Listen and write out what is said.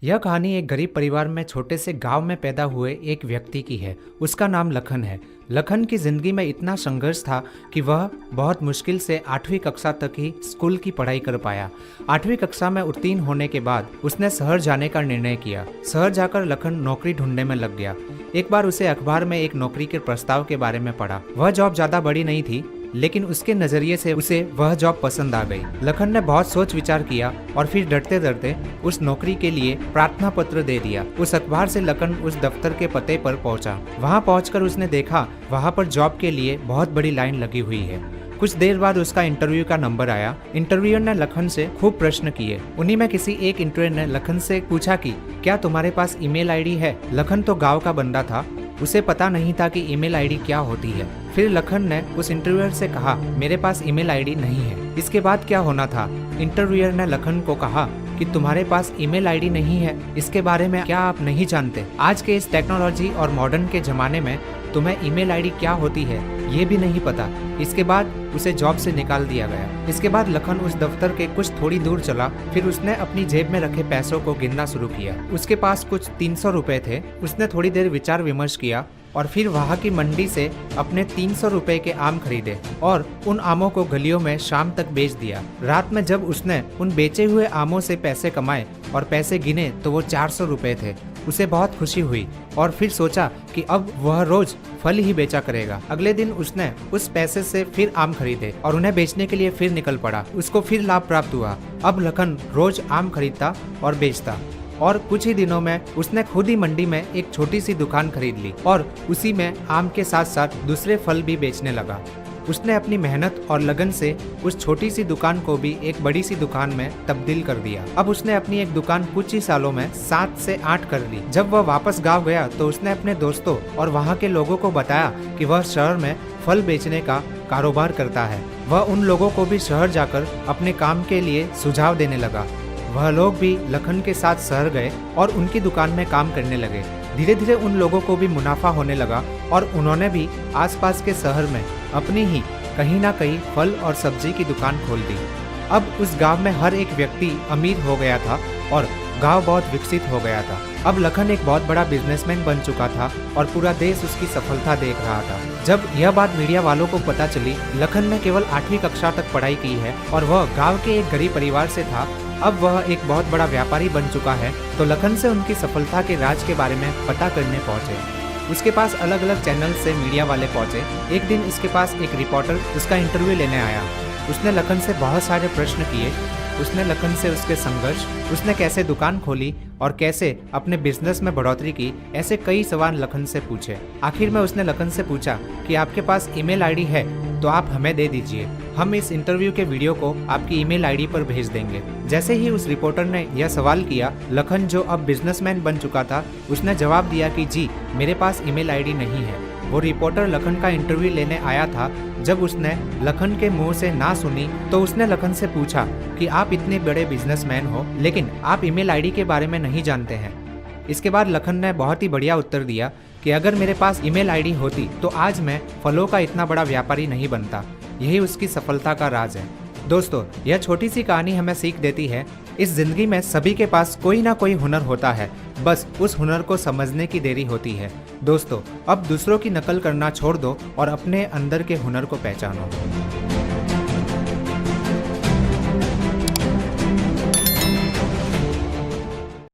यह कहानी एक गरीब परिवार में छोटे से गांव में पैदा हुए एक व्यक्ति की है। उसका नाम लखन है। लखन की जिंदगी में इतना संघर्ष था कि वह बहुत मुश्किल से 8वीं कक्षा तक ही स्कूल की पढ़ाई कर पाया। 8वीं कक्षा में उत्तीर्ण होने के बाद उसने शहर जाने का निर्णय किया। शहर जाकर लखन नौकरी ढूंढने में लग गया। एक बार उसे अखबार में एक नौकरी के प्रस्ताव के बारे में पढ़ा। वह जॉब ज्यादा बड़ी नहीं थी, लेकिन उसके नजरिए से उसे वह जॉब पसंद आ गई। लखन ने बहुत सोच विचार किया और फिर डरते डरते उस नौकरी के लिए प्रार्थना पत्र दे दिया। उस अखबार से लखन उस दफ्तर के पते पर पहुंचा। वहां पहुंचकर उसने देखा वहां पर जॉब के लिए बहुत बड़ी लाइन लगी हुई है। कुछ देर बाद उसका इंटरव्यू का नंबर आया। इंटरव्यूअर ने लखन से खूब प्रश्न किए। उन्हीं में किसी एक इंटरव्यूअर ने लखन से पूछा कि क्या तुम्हारे पास ईमेल आईडी है। लखन तो गाँव का बंदा था, उसे पता नहीं था कि ईमेल आईडी क्या होती है। फिर लखन ने उस इंटरव्यूअर से कहा, मेरे पास ईमेल आईडी नहीं है। इसके बाद क्या होना था? इंटरव्यूअर ने लखन को कहा कि तुम्हारे पास ईमेल आईडी नहीं है, इसके बारे में क्या आप नहीं जानते? आज के इस टेक्नोलॉजी और मॉडर्न के जमाने में तुम्हें ईमेल आईडी क्या होती है ये भी नहीं पता। इसके बाद उसे जॉब से निकाल दिया गया। इसके बाद लखन उस दफ्तर के कुछ थोड़ी दूर चला। फिर उसने अपनी जेब में रखे पैसों को गिनना शुरू किया। उसके पास कुछ 300 रुपए थे। उसने थोड़ी देर विचार विमर्श किया और फिर वहाँ की मंडी से अपने 300 रुपए के आम खरीदे और उन आमों को गलियों में शाम तक बेच दिया। रात में जब उसने उन बेचे हुए आमों से पैसे कमाए और पैसे गिने तो वो 400 रुपए थे। उसे बहुत खुशी हुई और फिर सोचा कि अब वह रोज फल ही बेचा करेगा। अगले दिन उसने उस पैसे से फिर आम खरीदे और उन्हें बेचने के लिए फिर निकल पड़ा। उसको फिर लाभ प्राप्त हुआ। अब लखन रोज आम खरीदता और बेचता और कुछ ही दिनों में उसने खुद ही मंडी में एक छोटी सी दुकान खरीद ली और उसी में आम के साथ साथ दूसरे फल भी बेचने लगा। उसने अपनी मेहनत और लगन से उस छोटी सी दुकान को भी एक बड़ी सी दुकान में तब्दील कर दिया। अब उसने अपनी एक दुकान कुछ ही सालों में 7 से 8 कर ली। जब वह वापस गांव गया तो उसने अपने दोस्तों और वहां के लोगों को बताया कि वह शहर में फल बेचने का कारोबार करता है। वह उन लोगों को भी शहर जाकर अपने काम के लिए सुझाव देने लगा। वह लोग भी लखन के साथ शहर गए और उनकी दुकान में काम करने लगे। धीरे धीरे उन लोगों को भी मुनाफा होने लगा और उन्होंने भी आसपास के शहर में अपनी ही कहीं ना कहीं फल और सब्जी की दुकान खोल दी। अब उस गांव में हर एक व्यक्ति अमीर हो गया था और गांव बहुत विकसित हो गया था। अब लखन एक बहुत बड़ा बिजनेसमैन बन चुका था और पूरा देश उसकी सफलता देख रहा था। जब यह बात मीडिया वालों को पता चली, लखन ने केवल 8वीं कक्षा तक पढ़ाई की है और वह गाँव के एक गरीब परिवार से था। अब वह एक बहुत बड़ा व्यापारी बन चुका है, तो लखन से उनकी सफलता के राज के बारे में पता करने पहुंचे। उसके पास अलग अलग चैनल से मीडिया वाले पहुंचे। एक दिन इसके पास एक रिपोर्टर उसका इंटरव्यू लेने आया। उसने लखन से बहुत सारे प्रश्न किए। उसने लखन से उसके संघर्ष, उसने कैसे दुकान खोली और कैसे अपने बिजनेस में बढ़ोतरी की, ऐसे कई सवाल लखन से पूछे। आखिर में उसने लखन से पूछा कि आपके पास ईमेल आईडी है तो आप हमें दे दीजिए, हम इस इंटरव्यू के वीडियो को आपकी ईमेल आईडी पर भेज देंगे। जैसे ही उस रिपोर्टर ने यह सवाल किया, लखन जो अब बिजनेसमैन बन चुका था, उसने जवाब दिया कि जी मेरे पास ईमेल आईडी नहीं है। वो रिपोर्टर लखन का इंटरव्यू लेने आया था। जब उसने लखन के मुंह से ना सुनी तो उसने लखन से पूछा कि आप इतने बड़े बिजनेसमैन हो लेकिन आप ईमेल आईडी के बारे में नहीं जानते हैं। इसके बाद लखन ने बहुत ही बढ़िया उत्तर दिया कि अगर मेरे पास ईमेल आईडी होती तो आज मैं फलों का इतना बड़ा व्यापारी नहीं बनता। यही उसकी सफलता का राज है। दोस्तों, यह छोटी सी कहानी हमें सीख देती है, इस जिंदगी में सभी के पास कोई ना कोई हुनर होता है, बस उस हुनर को समझने की देरी होती है। दोस्तों, अब दूसरों की नकल करना छोड़ दो और अपने अंदर के हुनर को पहचानो।